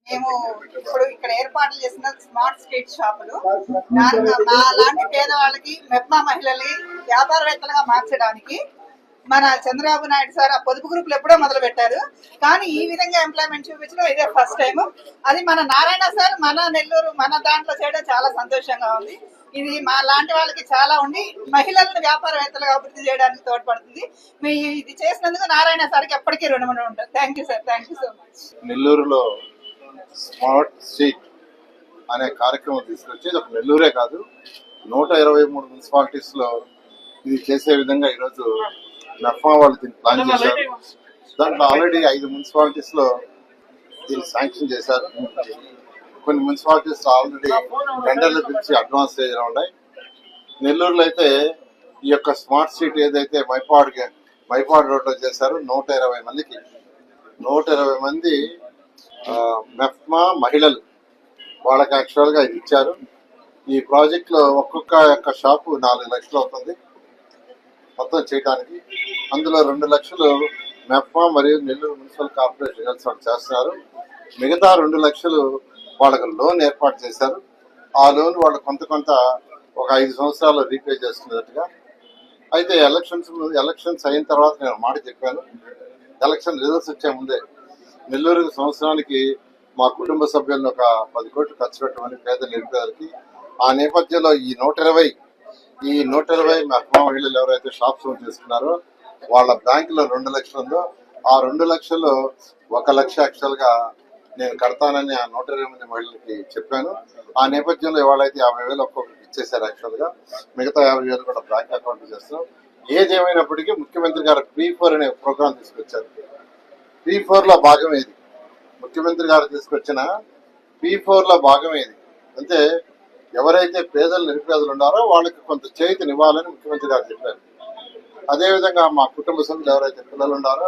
మేము ఇప్పుడు ఇక్కడ ఏర్పాట్లు చేసిన స్మార్ట్ స్ట్రీట్ షాపులు మా లాంటి పేదవాళ్ళకి మెప్మా మహిళల్ని వ్యాపారవేత్తలుగా మార్చడానికి మన చంద్రబాబు నాయుడు సార్ ఆ పొదుపు గ్రూపులు ఎప్పుడో మొదలు పెట్టారు. కానీ ఈ విధంగా ఎంప్లాయ్మెంట్ చూపించడం ఇదే ఫస్ట్ టైం. అది మన నారాయణ సార్ మన నెల్లూరు మన దాంట్లో చేయడం చాలా సంతోషంగా ఉంది. ఇది మా లాంటి వాళ్ళకి చాలా ఉండి మహిళలను వ్యాపారవేత్తలుగా అభివృద్ధి చేయడానికి తోడ్పడుతుంది. మీ ఇది చేసినందుకు నారాయణ సార్కి ఎప్పటికీ రుణపడి ఉంటారు. Thank you sir, thank you so much. నెల్లూరులో స్మార్ట్ స్ట్రీట్ అనే కార్యక్రమం తీసుకొచ్చి ఒక నెల్లూరే కాదు 123 మున్సిపాలిటీస్ లో ఇది చేసే విధంగా ఈరోజు మెప్మా వాళ్ళు దీన్ని ప్లాన్ చేశారు. దాంట్లో ఆల్రెడీ 5 మున్సిపాలిటీస్ లో దీన్ని శాంక్షన్ చేశారు. కొన్ని మున్సిపాలిటీస్ ఆల్రెడీ టెండర్లు పిలిచి అడ్వాన్స్ స్టేజ్ లో ఉన్నాయి. నెల్లూరులో అయితే ఈ యొక్క స్మార్ట్ స్ట్రీట్ ఏదైతే మైపాడ్ రోడ్ లో చేశారో 120 మందికి 120 మంది మెప్మా మహిళలు వాళ్ళకి యాక్చువల్ గా ఇది ఇచ్చారు. ఈ ప్రాజెక్ట్ లో ఒక్కొక్క యొక్క షాపు 4 లక్షలు అవుతుంది మొత్తం చేయడానికి. అందులో 2 లక్షలు మెప్మా మరియు నెల్లూరు మున్సిపల్ కార్పొరేషన్ కలిసి వాళ్ళు చేస్తున్నారు. మిగతా 2 లక్షలు వాళ్ళకు లోన్ ఏర్పాటు చేశారు. ఆ లోన్ వాళ్ళు కొంత ఒక 5 సంవత్సరాలు రీపే చేస్తున్నట్టుగా. అయితే ఎలక్షన్స్ అయిన తర్వాత నేను మాట చెప్పాను, ఎలక్షన్ రిజల్ట్స్ వచ్చే ముందే నెల్లూరు సంవత్సరానికి మా కుటుంబ సభ్యులను ఒక 10 కోట్లు ఖర్చు పెట్టమని పేద నిరుపేదలకి. ఆ నేపథ్యంలో ఈ 120 మెప్మా మహిళలు ఎవరైతే షాప్స్ ఓన్ చేసుకున్నారో వాళ్ళ బ్యాంకులో 2 లక్షలు ఉందో ఆ 2 లక్షలు 1 లక్ష యాక్చువల్ గా నేను కడతానని ఆ 120 మంది మహిళలకి చెప్పాను. ఆ నేపథ్యంలో ఇవాళైతే 50,000 ఒక్కొక్కరికి ఇచ్చేసారు యాక్చువల్ గా. మిగతా 50,000 కూడా బ్యాంక్ అకౌంట్ చేస్తున్నాం. ఏదేమైనప్పటికీ ముఖ్యమంత్రి గారు P4 అనే ప్రోగ్రాం తీసుకొచ్చారు. P4 లో భాగం ఏది ముఖ్యమంత్రి గారు తీసుకొచ్చిన P4 లో భాగం ఏది అంటే ఎవరైతే పేదలు నిరుపేదలు ఉన్నారో వాళ్ళకి కొంత చేతినివ్వాలని ముఖ్యమంత్రి గారు చెప్పారు. అదేవిధంగా మా కుటుంబ సభ్యులు ఎవరైతే పిల్లలు ఉన్నారో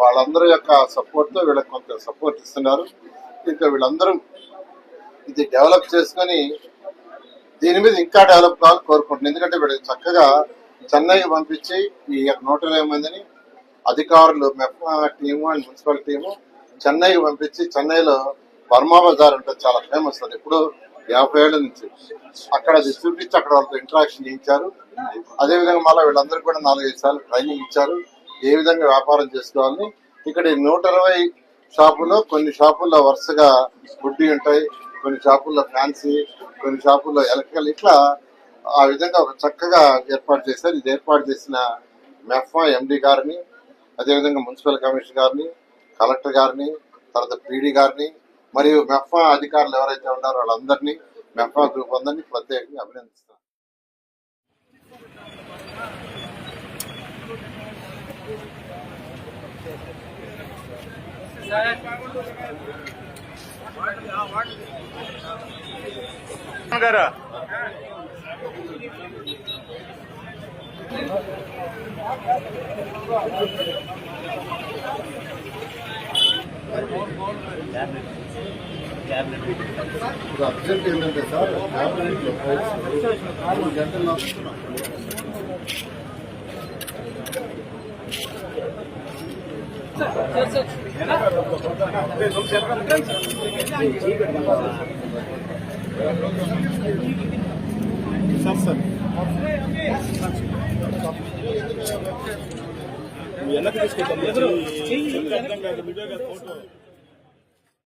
వాళ్ళందరి యొక్క సపోర్ట్ తో వీళ్ళకి కొంత సపోర్ట్ ఇస్తున్నారు. ఇంకా వీళ్ళందరూ ఇది డెవలప్ చేసుకుని దీని మీద ఇంకా డెవలప్ కావాలని కోరుకుంటున్నాను. ఎందుకంటే వీళ్ళకి చక్కగా చెన్నైకి పంపించి ఈ 120 మందిని అధికారులు MEPMA team and municipal team చెన్నైకి పంపించి చెన్నైలో బర్మా బజార్ ఉంటుంది, చాలా ఫేమస్. అది ఇప్పుడు 50 ఏళ్ల నుంచి అక్కడ అది చూపించి అక్కడ వాళ్ళతో ఇంటరాక్షన్ చేయించారు. అదేవిధంగా మళ్ళీ వీళ్ళందరికీ కూడా 4-5 సార్లు ట్రైనింగ్ ఇచ్చారు ఏ విధంగా వ్యాపారం చేసుకోవాలని. ఇక్కడ 120 షాపుల్లో కొన్ని షాపుల్లో వరుసగా గుడ్డి ఉంటాయి, కొన్ని షాపుల్లో ఫ్యాన్సీ, కొన్ని షాపుల్లో ఎలక్ట్రికల్, ఇట్లా ఆ విధంగా ఒక చక్కగా ఏర్పాటు చేశారు. ఇది ఏర్పాటు చేసిన మెప్మా ఎండి గారిని, అదేవిధంగా మున్సిపల్ కమిషనర్ గారిని, కలెక్టర్ గారిని, తర్వాత పీడీ గారిని మరియు మెప్మా అధికారులు ఎవరైతే ఉన్నారో వాళ్ళందరినీ మెప్మా గ్రూప్ అందరినీ ప్రత్యేకంగా అభినందిస్తాను. ఇప్పుడు అర్జెంట్ ఏంటంటే సార్ క్యాబినెట్ లో 3 గంటల్లో వెనక్కి తీసుకుంటాం.